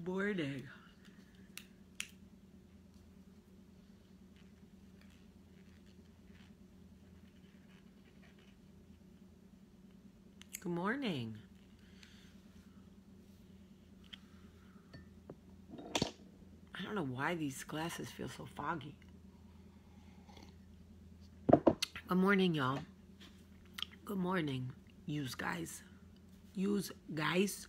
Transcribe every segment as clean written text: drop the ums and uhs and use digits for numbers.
morning. Good morning. I don't know why these glasses feel so foggy. Good morning, y'all. Good morning, yous guys. Yous guys.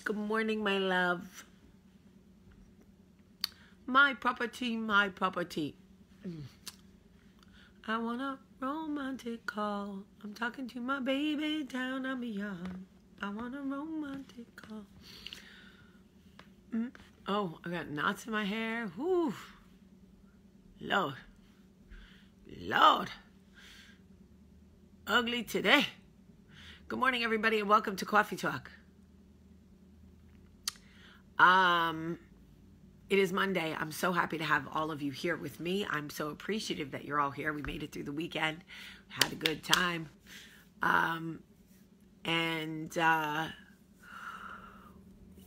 Good morning, my love. My property, my property. I want a romantic call. I'm talking to my baby down and beyond. I want a romantic call. Oh, I got knots in my hair. Whew. Lord. Lord. Ugly today. Good morning, everybody, and welcome to Coffee Talk. It is Monday. I'm so happy to have all of you here with me. I'm so appreciative that you're all here. We made it through the weekend. Had a good time.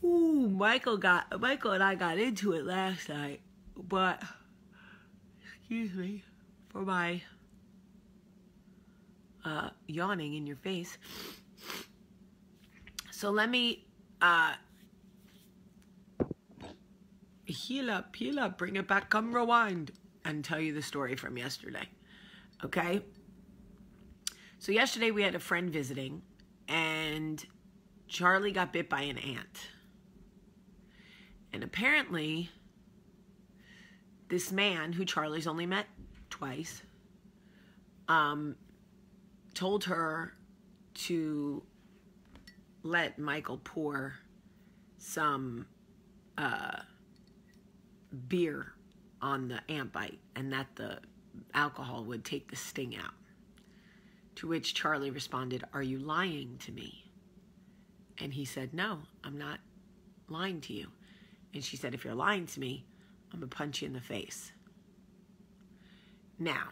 Michael and I got into it last night, but excuse me for my yawning in your face. So let me heal up, bring it back, come rewind, and tell you the story from yesterday. Okay? So yesterday we had a friend visiting, and Charlie got bit by an ant. And apparently, this man, who Charlie's only met twice, told her to let Michael pour some beer on the ant bite, and that the alcohol would take the sting out. To which Charlie responded, "Are you lying to me?" And he said, "No, I'm not lying to you." And she said, "If you're lying to me, I'm going to punch you in the face." Now,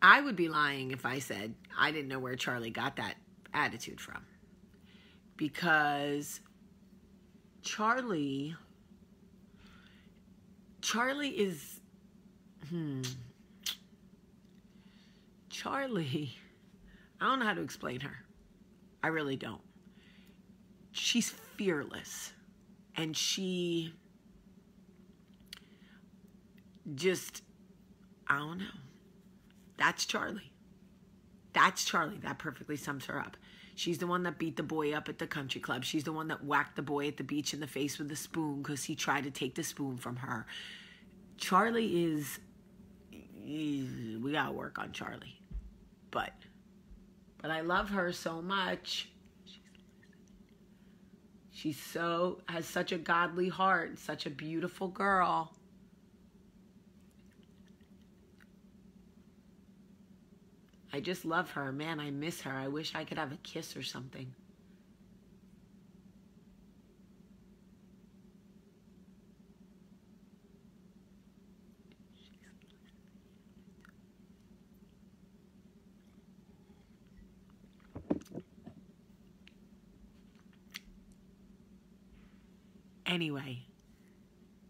I would be lying if I said I didn't know where Charlie got that attitude from. Because Charlie is, Charlie, I don't know how to explain her. I really don't. She's fearless, and she just, I don't know. That's Charlie. That's Charlie. That perfectly sums her up. She's the one that beat the boy up at the country club. She's the one that whacked the boy at the beach in the face with a spoon because he tried to take the spoon from her. Charlie is, we gotta work on Charlie. But I love her so much. Has such a godly heart, such a beautiful girl. I just love her. Man, I miss her. I wish I could have a kiss or something. Anyway,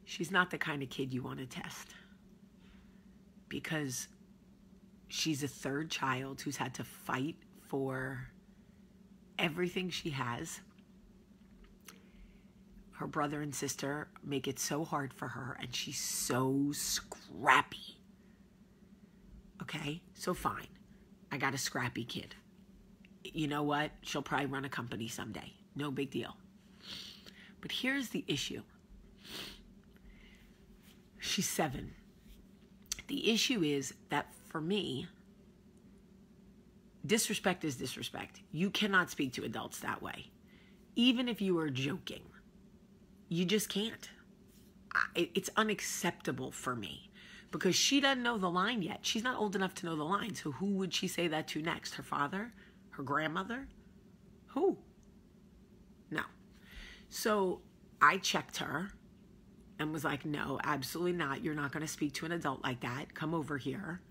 she's not the kind of kid you want to test, because she's a third child who's had to fight for everything she has. Her brother and sister make it so hard for her, and she's so scrappy. Okay, so fine. I got a scrappy kid. You know what? She'll probably run a company someday. No big deal. But here's the issue. She's 7. The issue is that for me, disrespect is disrespect. You cannot speak to adults that way. Even if you are joking, you just can't. It's unacceptable for me, because she doesn't know the line yet. She's not old enough to know the line. So who would she say that to next? Her father? Her grandmother? Who? No. So I checked her and was like, no, absolutely not. You're not going to speak to an adult like that. Come over here.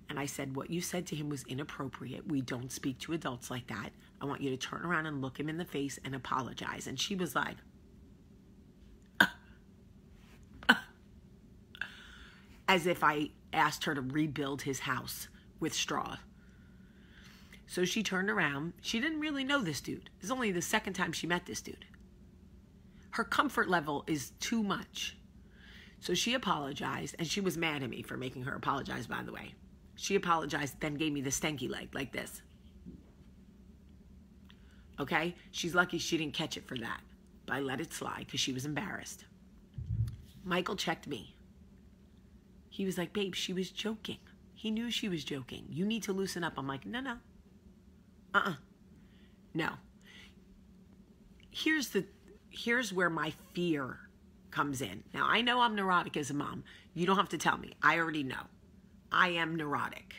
And I said, what you said to him was inappropriate. We don't speak to adults like that. I want you to turn around and look him in the face and apologize. And she was like, as if I asked her to rebuild his house with straw. So she turned around. She didn't really know this dude. It's only the second time she met this dude. Her comfort level is too much. So she apologized, and she was mad at me for making her apologize, by the way. She apologized, then gave me the stanky leg like this. Okay? She's lucky she didn't catch it for that. But I let it slide because she was embarrassed. Michael checked me. He was like, babe, she was joking. He knew she was joking. You need to loosen up. I'm like, no. No. Here's where my fear comes in. Now, I know I'm neurotic as a mom. You don't have to tell me. I already know. I am neurotic,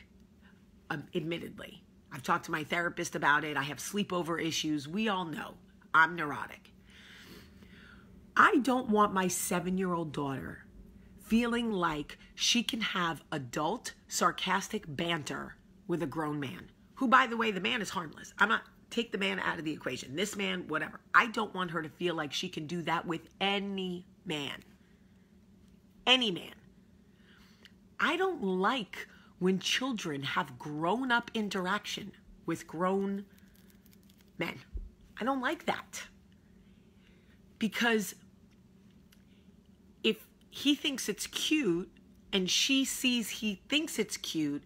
admittedly. I've talked to my therapist about it. I have sleepover issues. We all know I'm neurotic. I don't want my 7-year-old daughter feeling like she can have adult, sarcastic banter with a grown man, who, by the way, the man is harmless. I'm not, take the man out of the equation. This man, whatever. I don't want her to feel like she can do that with any man. Any man. I don't like when children have grown-up interaction with grown men. I don't like that. Because if he thinks it's cute and she sees he thinks it's cute,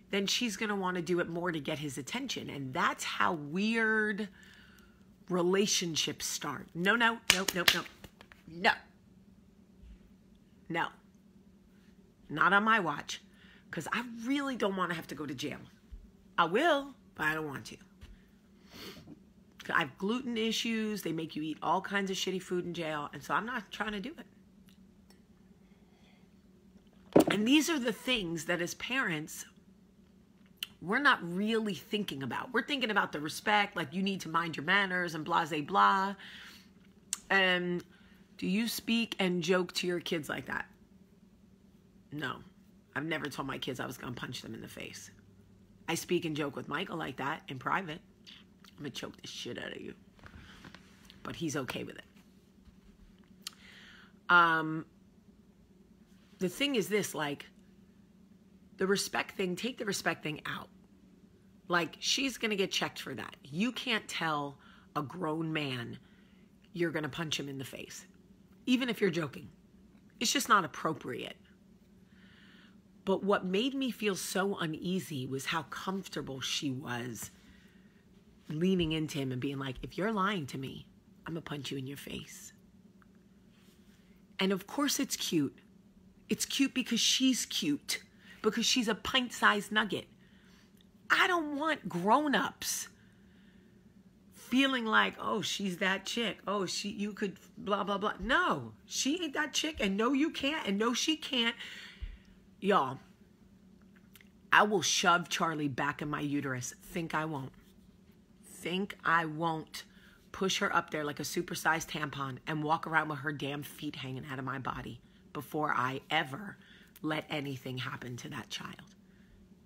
then she's going to want to do it more to get his attention. And that's how weird relationships start. No. Not on my watch, because I really don't want to have to go to jail. I will, but I don't want to. I have gluten issues. They make you eat all kinds of shitty food in jail, and so I'm not trying to do it. And these are the things that as parents, we're not really thinking about. We're thinking about the respect, like you need to mind your manners and blah, blah, blah. And do you speak and joke to your kids like that? No. I've never told my kids I was going to punch them in the face. I speak and joke with Michael like that in private. I'm going to choke the shit out of you. But he's okay with it. The thing is this, like, the respect thing, take the respect thing out. Like, she's going to get checked for that. You can't tell a grown man you're going to punch him in the face, even if you're joking. It's just not appropriate. But what made me feel so uneasy was how comfortable she was leaning into him and being like, if you're lying to me, I'm going to punch you in your face. And of course it's cute. It's cute because she's cute. Because she's a pint-sized nugget. I don't want grown-ups feeling like, oh, she's that chick. Oh, you could blah, blah, blah. No, she ain't that chick. And no, you can't. And no, she can't. Y'all, I will shove Charlie back in my uterus. Think I won't. Think I won't push her up there like a supersized tampon and walk around with her damn feet hanging out of my body before I ever let anything happen to that child.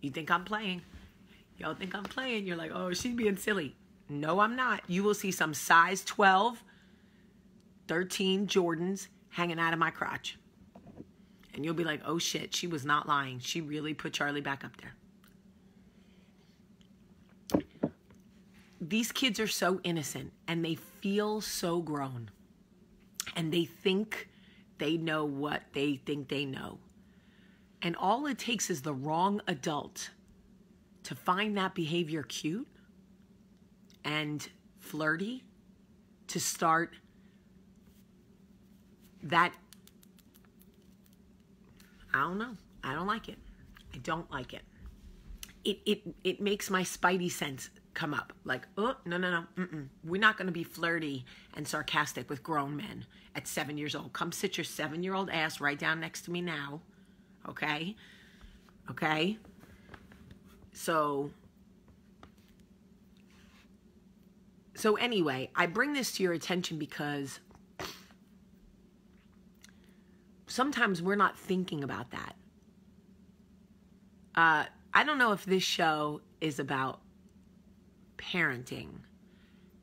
You think I'm playing? Y'all think I'm playing? You're like, oh, she's being silly. No, I'm not. You will see some size 12, 13 Jordans hanging out of my crotch. And you'll be like, oh shit, she was not lying. She really put Charlie back up there. These kids are so innocent and they feel so grown. And they think they know what they think they know. And all it takes is the wrong adult to find that behavior cute and flirty to start that. I don't know. I don't like it. I don't like it. It makes my spidey sense come up. Like, oh, no. We're not going to be flirty and sarcastic with grown men at 7 years old. Come sit your 7-year-old ass right down next to me now. Okay? Okay? So anyway, I bring this to your attention because sometimes we're not thinking about that. I don't know if this show is about parenting.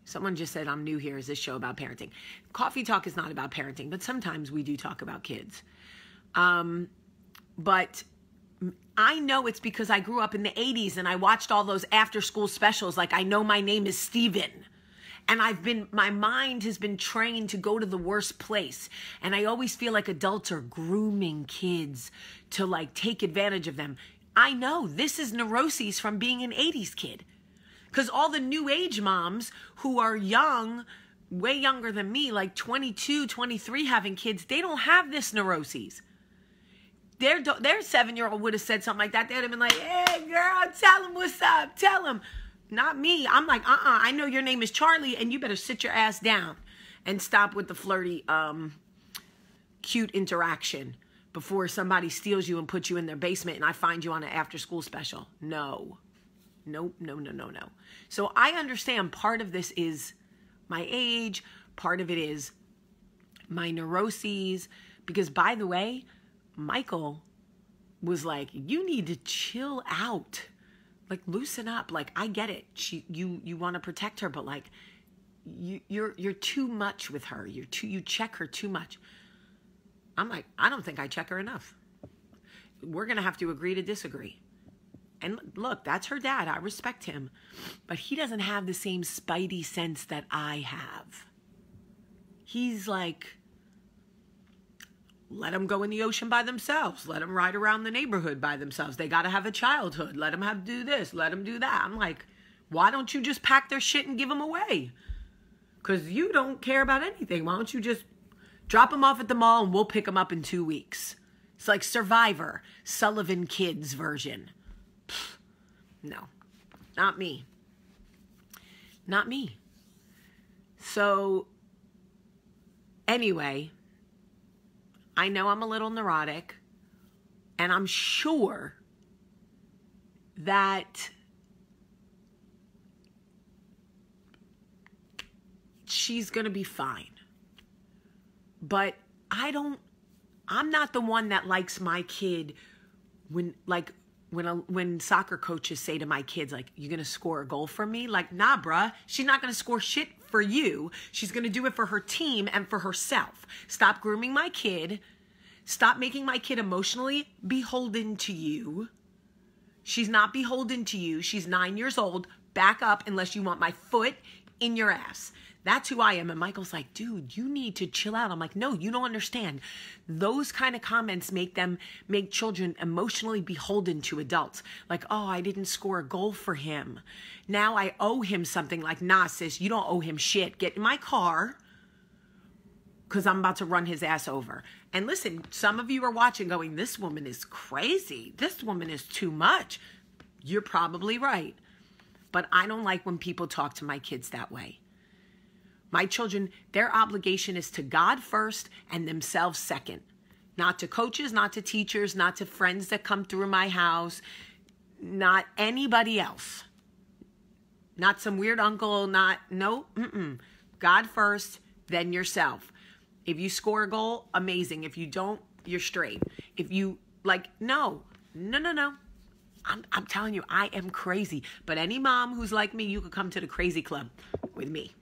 Someone just said, I'm new here. Is this show about parenting? Coffee Talk is not about parenting, but sometimes we do talk about kids. But I know it's because I grew up in the 80s and I watched all those after school specials. Like, I know my name is Steven. And my mind has been trained to go to the worst place. And I always feel like adults are grooming kids to like take advantage of them. I know this is neuroses from being an 80s kid. Because all the new age moms who are young, way younger than me, like 22, 23 having kids, they don't have this neuroses. Their 7-year-old would have said something like that. They'd have been like, hey girl, tell him what's up, tell him. Not me. I'm like, I know your name is Charlie and you better sit your ass down and stop with the flirty, cute interaction before somebody steals you and puts you in their basement and I find you on an after school special. No. Nope, no. So I understand part of this is my age, part of it is my neuroses, because by the way, Michael was like, you need to chill out, like loosen up. Like, I get it. You want to protect her, but like you're too much with her. You check her too much. I'm like, I don't think I check her enough. We're going to have to agree to disagree. And look, that's her dad. I respect him. But he doesn't have the same spidey sense that I have. He's like, let them go in the ocean by themselves. Let them ride around the neighborhood by themselves. They got to have a childhood. Let them have to do this. Let them do that. I'm like, why don't you just pack their shit and give them away? Because you don't care about anything. Why don't you just drop them off at the mall and we'll pick them up in 2 weeks? It's like Survivor, Sullivan Kids version. No, not me. Not me. So, anyway, I know I'm a little neurotic, and I'm sure that she's going to be fine. But I'm not the one that likes my kid when soccer coaches say to my kids, like, you going to score a goal for me? Like, nah, bruh. She's not going to score shit for you. She's going to do it for her team and for herself. Stop grooming my kid. Stop making my kid emotionally beholden to you. She's not beholden to you. She's 9 years old. Back up unless you want my foot in your ass. That's who I am. And Michael's like, dude, you need to chill out. I'm like, no, you don't understand. Those kind of comments make children emotionally beholden to adults. Like, oh, I didn't score a goal for him. Now I owe him something. Like, nah, sis, you don't owe him shit. Get in my car because I'm about to run his ass over. And listen, some of you are watching going, this woman is crazy. This woman is too much. You're probably right. But I don't like when people talk to my kids that way. My children, their obligation is to God first and themselves second. Not to coaches, not to teachers, not to friends that come through my house, not anybody else. Not some weird uncle, God first, then yourself. If you score a goal, amazing. If you don't, you're straight. If you, no. I'm telling you, I am crazy. But any mom who's like me, you could come to the crazy club with me.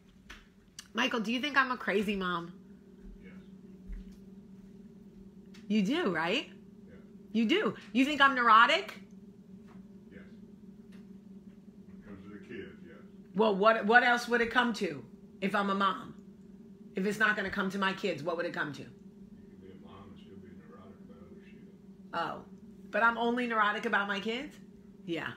Michael, do you think I'm a crazy mom? Yes. You do, right? Yes. You do. You think I'm neurotic? Yes. When it comes to the kids, yes. Well, what else would it come to if I'm a mom? If it's not going to come to my kids, what would it come to? You can be a mom and still be neurotic about other shit. Oh, but I'm only neurotic about my kids? Yeah.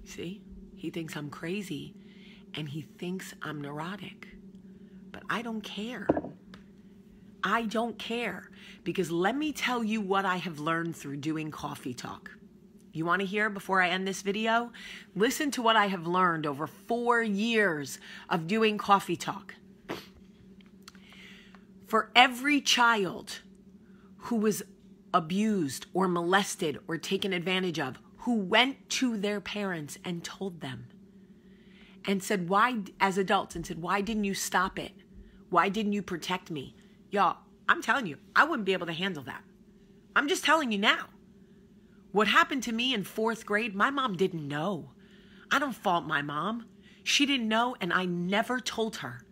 See? He thinks I'm crazy, and he thinks I'm neurotic. But I don't care. I don't care. Because let me tell you what I have learned through doing Coffee Talk. You want to hear before I end this video? Listen to what I have learned over 4 years of doing Coffee Talk. For every child who was abused or molested or taken advantage of, who went to their parents and told them and said, why, as adults, and said, why didn't you stop it? Why didn't you protect me? Y'all, I'm telling you, I wouldn't be able to handle that. I'm just telling you now. What happened to me in 4th grade, my mom didn't know. I don't fault my mom. She didn't know, and I never told her.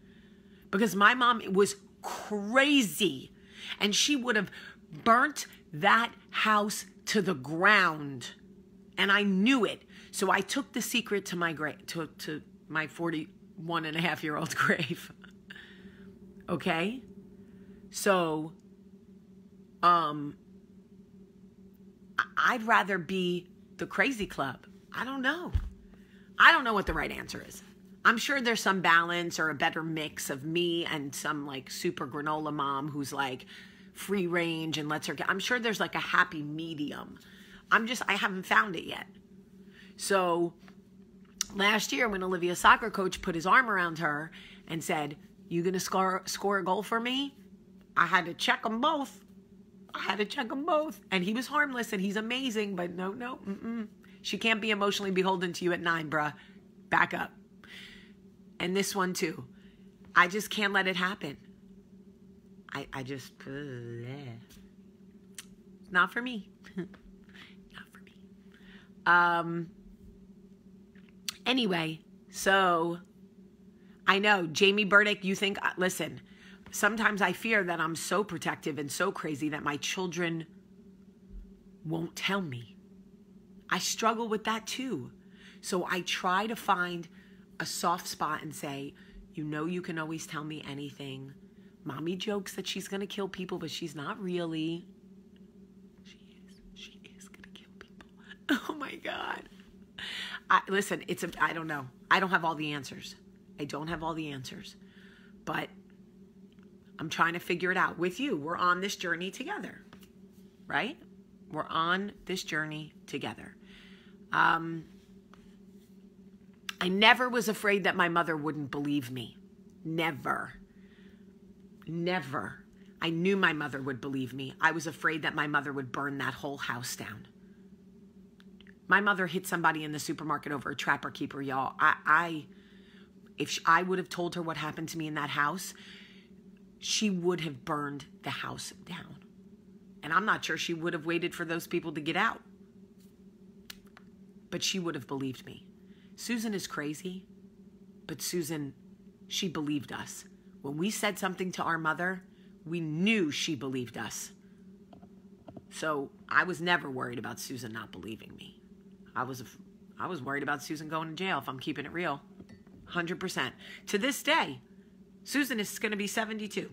Because my mom was crazy, and she would have burnt that house to the ground. And I knew it. So I took the secret to my to my 41.5-year-old grave. Okay? So, I'd rather be the crazy club. I don't know. I don't know what the right answer is. I'm sure there's some balance or a better mix of me and some like super granola mom who's like free range and lets her get. I'm sure there's like a happy medium. I haven't found it yet. So last year when Olivia's soccer coach put his arm around her and said, "You gonna score a goal for me?" I had to check them both. And he was harmless and he's amazing, but no. She can't be emotionally beholden to you at 9, bruh. Back up. And this one too. I just can't let it happen. I just, not for me. Not for me. Anyway, so I know, Jamie Burdick, you think, listen, sometimes I fear that I'm so protective and so crazy that my children won't tell me. I struggle with that too. So I try to find a soft spot and say, you know, you can always tell me anything. Mommy jokes that she's going to kill people, but she's not really. She is going to kill people. Oh my God. Listen, I don't know. I don't have all the answers. But I'm trying to figure it out with you. We're on this journey together, right? We're on this journey together. I never was afraid that my mother wouldn't believe me. Never. I knew my mother would believe me. I was afraid that my mother would burn that whole house down. My mother hit somebody in the supermarket over a trapper keeper, y'all. If I would have told her what happened to me in that house, she would have burned the house down. And I'm not sure she would have waited for those people to get out. But she would have believed me. Susan is crazy, but Susan, she believed us. When we said something to our mother, we knew she believed us. So I was never worried about Susan not believing me. I was worried about Susan going to jail, if I'm keeping it real. 100%. To this day, Susan is going to be 72.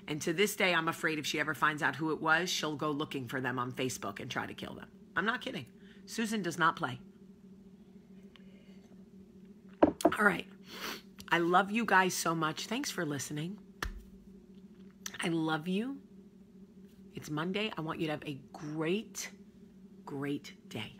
And to this day, I'm afraid if she ever finds out who it was, she'll go looking for them on Facebook and try to kill them. I'm not kidding. Susan does not play. All right. I love you guys so much. Thanks for listening. I love you. It's Monday. I want you to have a great, great day.